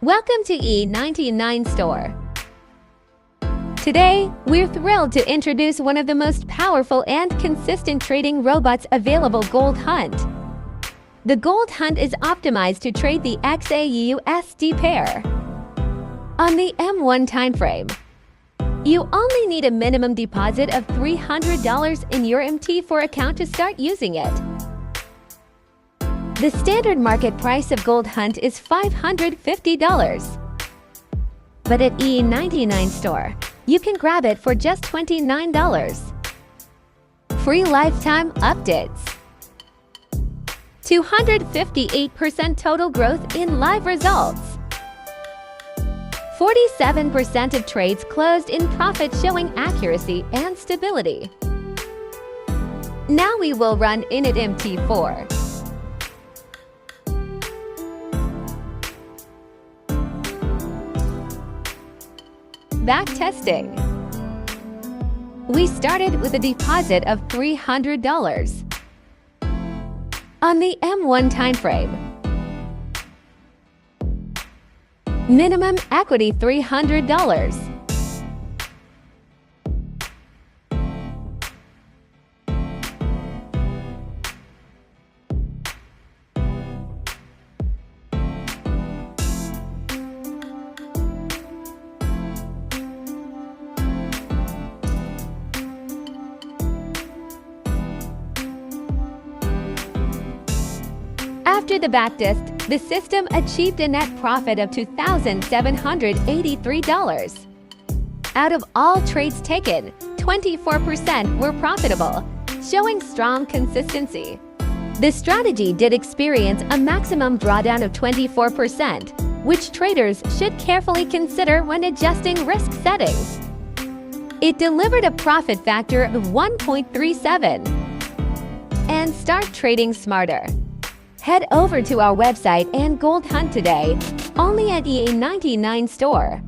Welcome to E99 Store. Today, we're thrilled to introduce one of the most powerful and consistent trading robots available, Gold Hunt. The Gold Hunt is optimized to trade the XAUUSD pair. On the M1 timeframe, you only need a minimum deposit of $300 in your MT4 account to start using it. The standard market price of Gold Hunt is $550. But at E99 Store, you can grab it for just $29. Free lifetime updates. 258% total growth in live results. 47% of trades closed in profit, showing accuracy and stability. Now we will run init MT4. Back testing. We started with a deposit of $300. On the M1 timeframe, minimum equity $300. After the backtest, the system achieved a net profit of $2,783. Out of all trades taken, 24% were profitable, showing strong consistency. The strategy did experience a maximum drawdown of 24%, which traders should carefully consider when adjusting risk settings. It delivered a profit factor of 1.37. And start trading smarter. Head over to our website and Gold Hunt today, only at E99 Store.